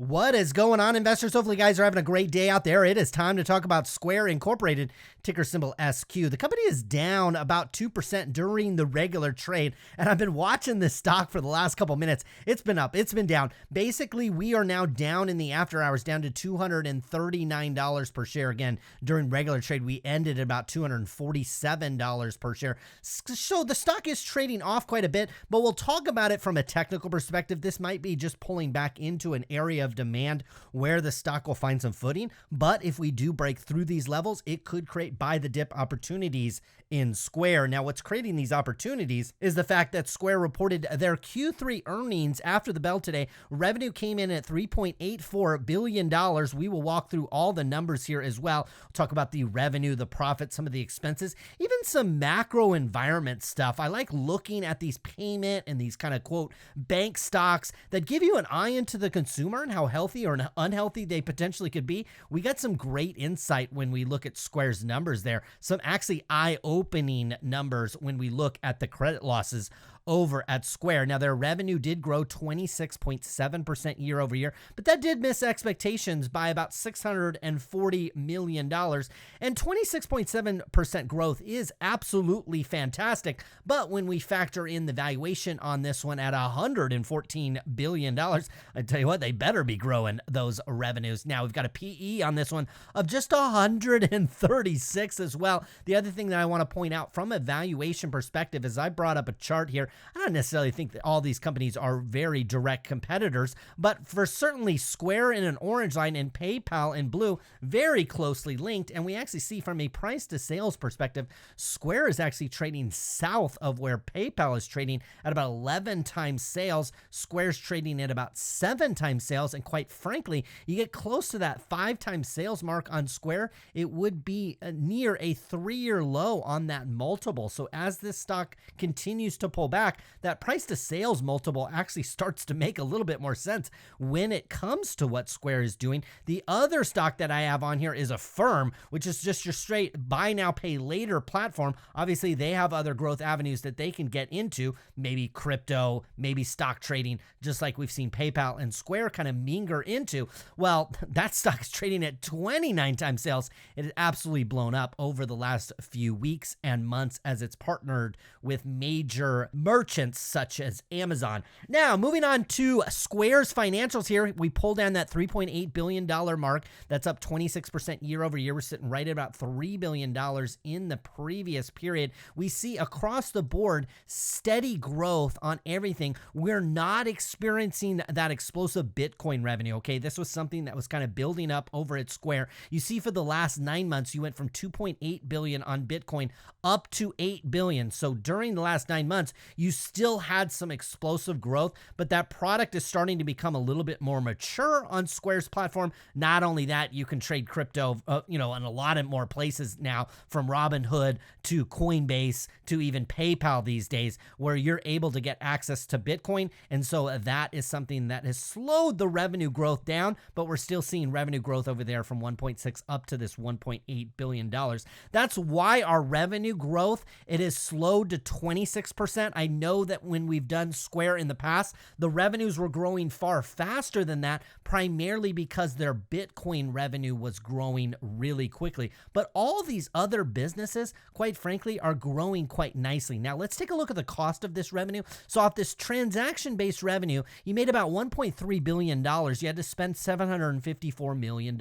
What is going on, investors? Hopefully, you guys are having a great day out there. It is time to talk about Square Incorporated, ticker symbol SQ. The company is down about 2% during the regular trade, and I've been watching this stock for the last couple minutes. It's been up, it's been down. Basically, we are now down in the after hours, down to $239 per share. Again, during regular trade, we ended at about $247 per share. So the stock is trading off quite a bit, but we'll talk about it from a technical perspective. This might be just pulling back into an area of demand where the stock will find some footing. But if we do break through these levels, it could create buy the dip opportunities in Square. Now, what's creating these opportunities is the fact that Square reported their Q3 earnings after the bell today. Revenue came in at $3.84 billion. We will walk through all the numbers here as well. We'll talk about the revenue, the profit, some of the expenses, even some macro environment stuff. I like looking at these payment and these kind of quote bank stocks that give you an eye into the consumer and how healthy or unhealthy they potentially could be. We got some great insight when we look at Square's numbers there. Some actually eye-opening numbers when we look at the credit losses over at Square. Now, their revenue did grow 26.7% year over year, but that did miss expectations by about $640 million. And 26.7% growth is absolutely fantastic. But when we factor in the valuation on this one at $114 billion, I tell you what, they better be growing those revenues. Now, we've got a PE on this one of just 136 as well. The other thing that I want to point out from a valuation perspective is I brought up a chart here. I don't necessarily think that all these companies are very direct competitors, but for certainly Square in an orange line and PayPal in blue, very closely linked. And we actually see from a price to sales perspective, Square is actually trading south of where PayPal is trading at about 11 times sales. Square's trading at about 7 times sales. And quite frankly, you get close to that 5 times sales mark on Square, it would be near a 3-year low on that multiple. So as this stock continues to pull back, that price to sales multiple actually starts to make a little bit more sense when it comes to what Square is doing. The other stock that I have on here is Affirm, which is just your straight buy now, pay later platform. Obviously, they have other growth avenues that they can get into, maybe crypto, maybe stock trading, just like we've seen PayPal and Square kind of mingle into. Well, that stock is trading at 29 times sales. It has absolutely blown up over the last few weeks and months as it's partnered with major merchants such as Amazon. Now, moving on to Square's financials here, we pull down that $3.8 billion mark. That's up 26% year over year. We're sitting right at about $3 billion in the previous period. We see across the board steady growth on everything. We're not experiencing that explosive Bitcoin revenue, okay? This was something that was kind of building up over at Square. You see for the last 9 months, you went from 2.8 billion on Bitcoin up to 8 billion. So during the last 9 months, you still had some explosive growth, but that product is starting to become a little bit more mature on Square's platform. Not only that, you can trade crypto, in a lot of more places now, from Robinhood to Coinbase to even PayPal these days, where you're able to get access to Bitcoin. And so that is something that has slowed the revenue growth down, but we're still seeing revenue growth over there from 1.6 up to this $1.8 billion. That's why our revenue growth, it is slowed to 26%. I know that when we've done Square in the past, the revenues were growing far faster than that, primarily because their Bitcoin revenue was growing really quickly. But all these other businesses, quite frankly, are growing quite nicely. Now, let's take a look at the cost of this revenue. So off this transaction-based revenue, you made about $1.3 billion. You had to spend $754 million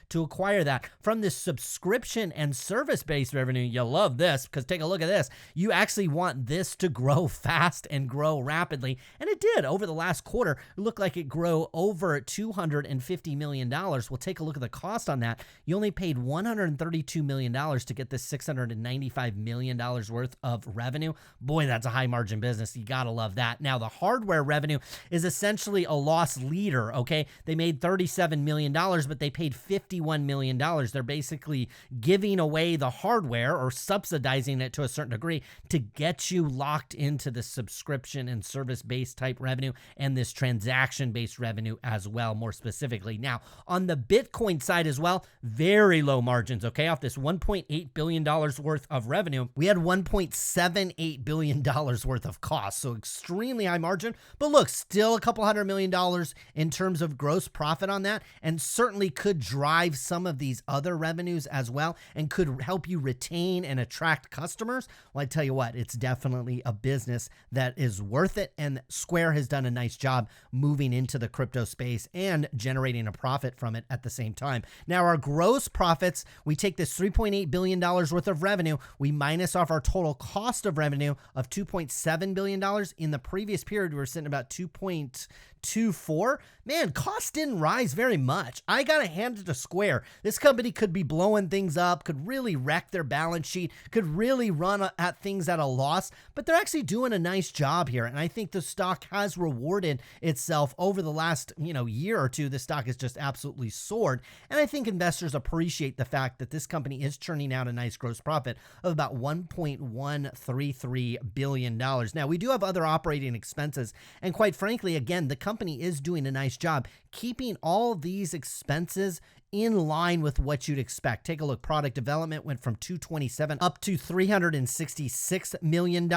to acquire that. From this subscription and service-based revenue, you love this because take a look at this. You actually want this to grow fast and grow rapidly. And it did. Over the last quarter, it looked like it grew over $250 million. We'll take a look at the cost on that. You only paid $132 million to get this $695 million worth of revenue. Boy, that's a high margin business. You gotta love that. Now, the hardware revenue is essentially a loss leader, okay? They made $37 million, but they paid $51 million. They're basically giving away the hardware or subsidizing it to a certain degree to get you locked into into the subscription and service-based type revenue and this transaction-based revenue as well, more specifically. Now, on the Bitcoin side as well, very low margins, okay? Off this $1.8 billion worth of revenue, we had $1.78 billion worth of costs, so extremely high margin. But look, still a couple $100 million in terms of gross profit on that, and certainly could drive some of these other revenues as well and could help you retain and attract customers. Well, I tell you what, it's definitely a business that is worth it, and Square has done a nice job moving into the crypto space and generating a profit from it at the same time. Now, our gross profits, we take this $3.8 billion worth of revenue, we minus off our total cost of revenue of $2.7 billion. In the previous period, we were sitting about 2.24. Man, costs didn't rise very much. I got to hand it to Square. This company could be blowing things up, could really wreck their balance sheet, could really run at things at a loss, but they're actually doing a nice job here. And I think the stock has rewarded itself over the last, year or two. The stock has just absolutely soared. And I think investors appreciate the fact that this company is churning out a nice gross profit of about $1.133 billion. Now, we do have other operating expenses. And quite frankly, again, the company is doing a nice job keeping all these expenses in line with what you'd expect. Take a look. Product development went from $227 up to $366 million.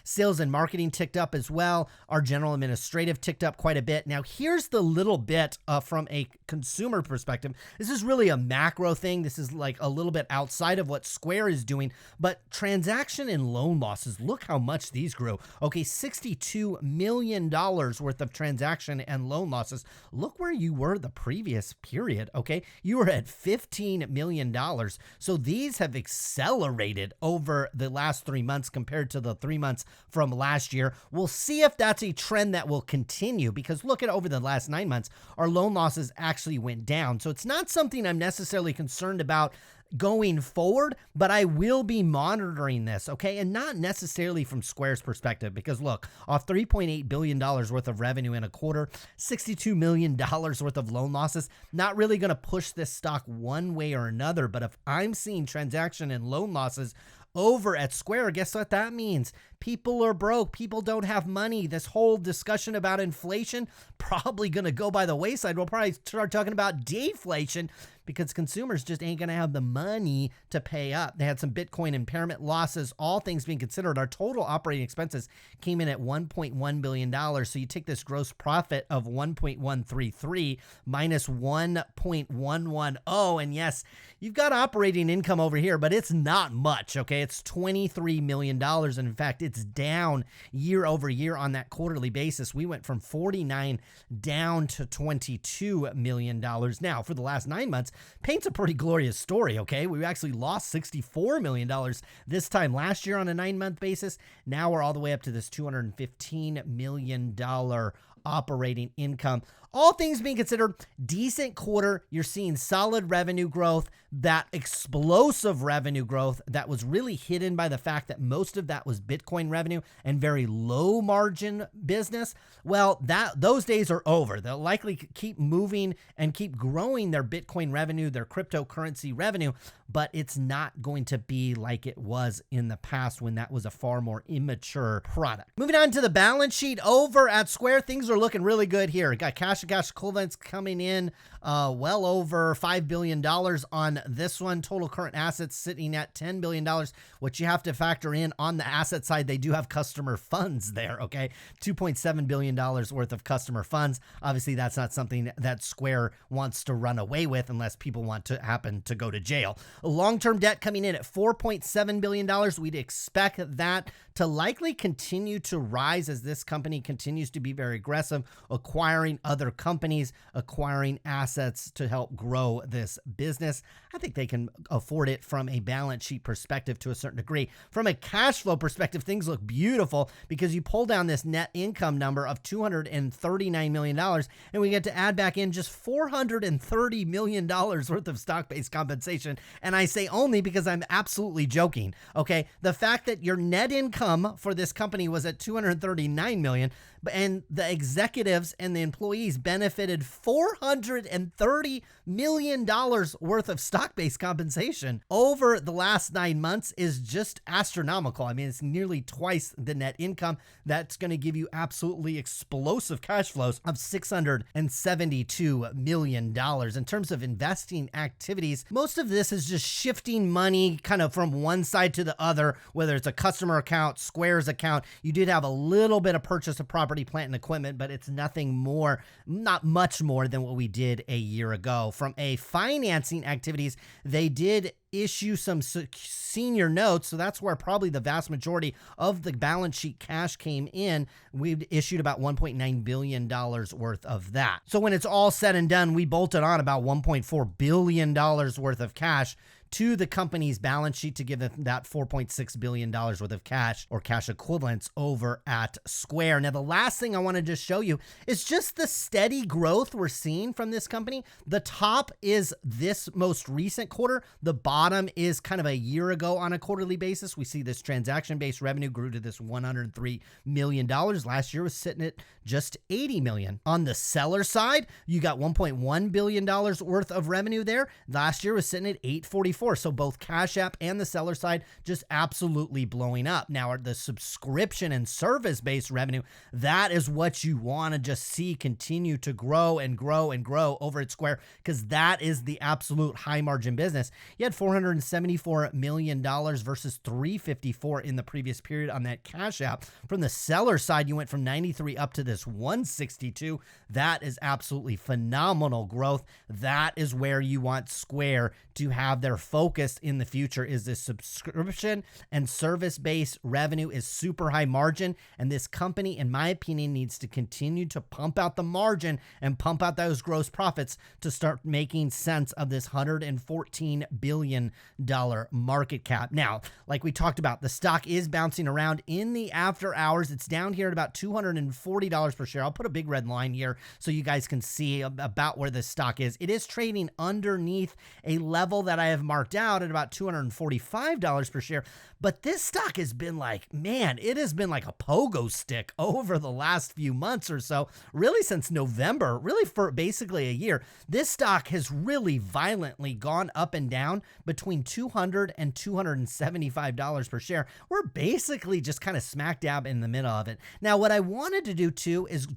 Sales and marketing ticked up as well. Our general administrative ticked up quite a bit. Now, here's the little bit from a consumer perspective. This is really a macro thing. This is like a little bit outside of what Square is doing, but transaction and loan losses, look how much these grew. Okay, $62 million worth of transaction and loan losses. Look where you were the previous period, okay? You were at $15 million. So these have accelerated over the last 3 months compared to the 3 months from last year. We'll see if that's a trend that will continue, because look at over the last 9 months, our loan losses actually went down. So it's not something I'm necessarily concerned about going forward, but I will be monitoring this, okay? And not necessarily from Square's perspective, because look, off $3.8 billion worth of revenue in a quarter, $62 million worth of loan losses, not really going to push this stock one way or another. But if I'm seeing transaction and loan losses over at Square, guess what that means? People are broke. People don't have money. This whole discussion about inflation probably going to go by the wayside. We'll probably start talking about deflation, because consumers just ain't going to have the money to pay up. They had some Bitcoin impairment losses. All things being considered, our total operating expenses came in at $1.1 billion. So you take this gross profit of 1.133 minus 1.110, and yes, you've got operating income over here, but it's not much, okay? It's $23 million, and in fact, it's down year over year on that quarterly basis. We went from 49 down to $22 million. Now, for the last 9 months, paints a pretty glorious story, okay? We actually lost $64 million this time last year on a 9-month basis. Now we're all the way up to this $215 million operating income. All things being considered, decent quarter. You're seeing solid revenue growth, that explosive revenue growth that was really hidden by the fact that most of that was Bitcoin revenue and very low margin business. Well, those days are over. They'll likely keep moving and keep growing their Bitcoin revenue, their cryptocurrency revenue, but it's not going to be like it was in the past when that was a far more immature product. Moving on to the balance sheet over at Square, things are looking really good here. Got cash and cash equivalents coming in well over $5 billion on this one. Total current assets sitting at $10 billion. What you have to factor in on the asset side, they do have customer funds there, okay? $2.7 billion worth of customer funds. Obviously, that's not something that Square wants to run away with unless people want to happen to go to jail. Long-term debt coming in at $4.7 billion. We'd expect that to likely continue to rise as this company continues to be very aggressive, acquiring other companies, acquiring assets to help grow this business. I think they can afford it from a balance sheet perspective to a certain degree. From a cash flow perspective, things look beautiful because you pull down this net income number of $239 million, and we get to add back in just $430 million worth of stock-based compensation. And I say only because I'm absolutely joking, okay? The fact that your net income for this company was at $239 million, and the executives and the employees benefited $430 million worth of stock-based compensation over the last 9 months is just astronomical. I mean, it's nearly twice the net income. That's going to give you absolutely explosive cash flows of $672 million. In terms of investing activities, most of this is just shifting money kind of from one side to the other, whether it's a customer account, Square's account. You did have a little bit of purchase of property, plant, and equipment, but it's nothing more, not much more than what we did a year ago. From a financing activities, they did issue some senior notes, so that's where probably the vast majority of the balance sheet cash came in. We've issued about $1.9 billion worth of that. So when it's all said and done, we bolted on about $1.4 billion worth of cash to the company's balance sheet to give them that $4.6 billion worth of cash or cash equivalents over at Square. Now, the last thing I want to just show you is just the steady growth we're seeing from this company. The top is this most recent quarter. The bottom is kind of a year ago on a quarterly basis. We see this transaction-based revenue grew to this $103 million. Last year was sitting at just $80 million. On the seller side, you got $1.1 billion worth of revenue there. Last year was sitting at $844. So both Cash App and the seller side just absolutely blowing up. Now, the subscription and service-based revenue, that is what you want to just see continue to grow and grow and grow over at Square, because that is the absolute high margin business. You had $474 million versus $354 in the previous period on that Cash App. From the seller side, you went from 93 up to this 162. That is absolutely phenomenal growth. That is where you want Square to have their focus in the future, is this subscription and service-based revenue is super high margin. And this company, in my opinion, needs to continue to pump out the margin and pump out those gross profits to start making sense of this $114 billion market cap. Now, like we talked about, the stock is bouncing around in the after hours. It's down here at about $240 per share. I'll put a big red line here so you guys can see about where this stock is. It is trading underneath a level that I have marked out at about $245 per share. But this stock has been like, man, it has been like a pogo stick over the last few months or so, really since November, really for basically a year. This stock has really violently gone up and down between $200 and $275 per share. We're basically just kind of smack dab in the middle of it. Now, what I wanted to do too is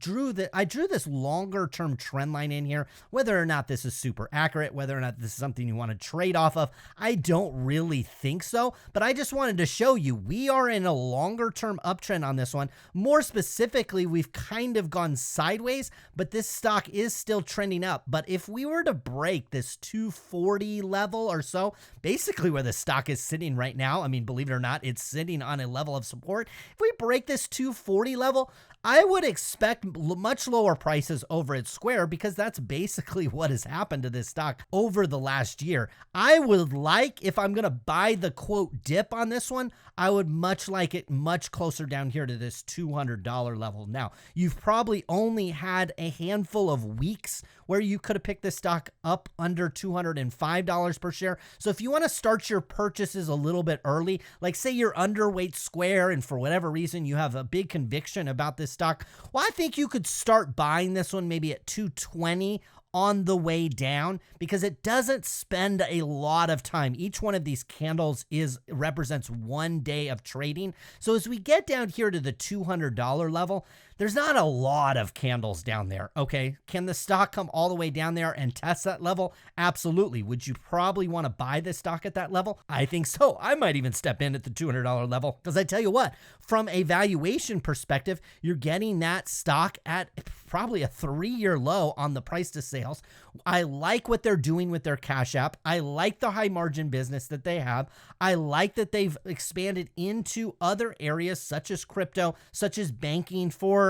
I drew this longer term trend line in here. Whether or not this is super accurate, whether or not this is something you want to trade off of, I don't really think so, but I just wanted to show you we are in a longer term uptrend on this one. More specifically, we've kind of gone sideways, but this stock is still trending up. But if we were to break this 240 level or so, basically where the stock is sitting right now, I mean, believe it or not, it's sitting on a level of support. If we break this 240 level, I would expect much lower prices over at Square, because that's basically what has happened to this stock over the last year. I would like, if I'm going to buy the quote dip on this one, I would much like it much closer down here to this $200 level. Now, you've probably only had a handful of weeks where you could have picked this stock up under $205 per share. So if you want to start your purchases a little bit early, like say you're underweight Square and for whatever reason you have a big conviction about this stock, well, I think you could start buying this one maybe at 220 on the way down, because it doesn't spend a lot of time. Each one of these candles represents 1 day of trading. So as we get down here to the $200 level, there's not a lot of candles down there, okay? Can the stock come all the way down there and test that level? Absolutely. Would you probably want to buy this stock at that level? I think so. I might even step in at the $200 level, because I tell you what, from a valuation perspective, you're getting that stock at probably a 3-year low on the price to sales. I like what they're doing with their Cash App. I like the high margin business that they have. I like that they've expanded into other areas such as crypto, such as banking for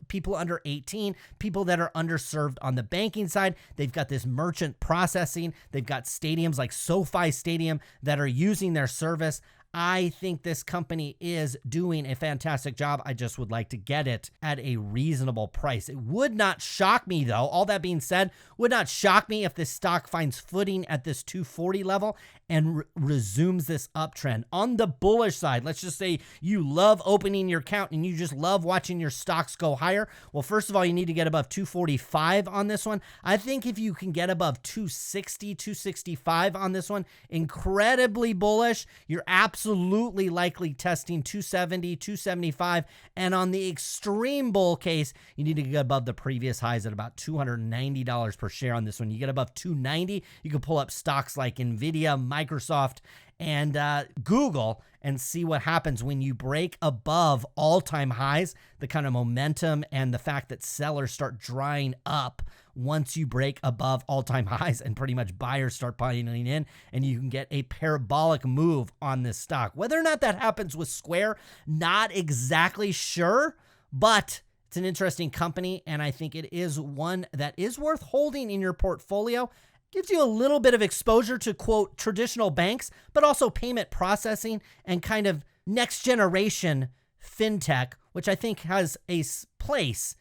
people under 18, people that are underserved on the banking side. They've got this merchant processing. They've got stadiums like SoFi Stadium that are using their service. I think this company is doing a fantastic job. I just would like to get it at a reasonable price. It would not shock me, though, all that being said, would not shock me if this stock finds footing at this 240 level and resumes this uptrend. On the bullish side, let's just say you love opening your account and you just love watching your stocks go higher. Well, first of all, you need to get above 245 on this one. I think if you can get above 260, 265 on this one, incredibly bullish. You're absolutely likely testing 270, 275. And on the extreme bull case, you need to get above the previous highs at about $290 per share on this one. You get above 290, you can pull up stocks like Nvidia, Microsoft, and Google and see what happens when you break above all-time highs, the kind of momentum and the fact that sellers start drying up once you break above all-time highs and pretty much buyers start piling in, and you can get a parabolic move on this stock. Whether or not that happens with Square, not exactly sure, but it's an interesting company, and I think it is one that is worth holding in your portfolio. Gives you a little bit of exposure to, quote, traditional banks, but also payment processing and kind of next generation fintech, which I think has a place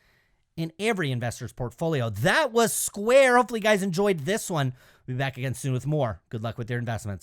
in every investor's portfolio. That was Square. Hopefully you guys enjoyed this one. We'll be back again soon with more. Good luck with your investments.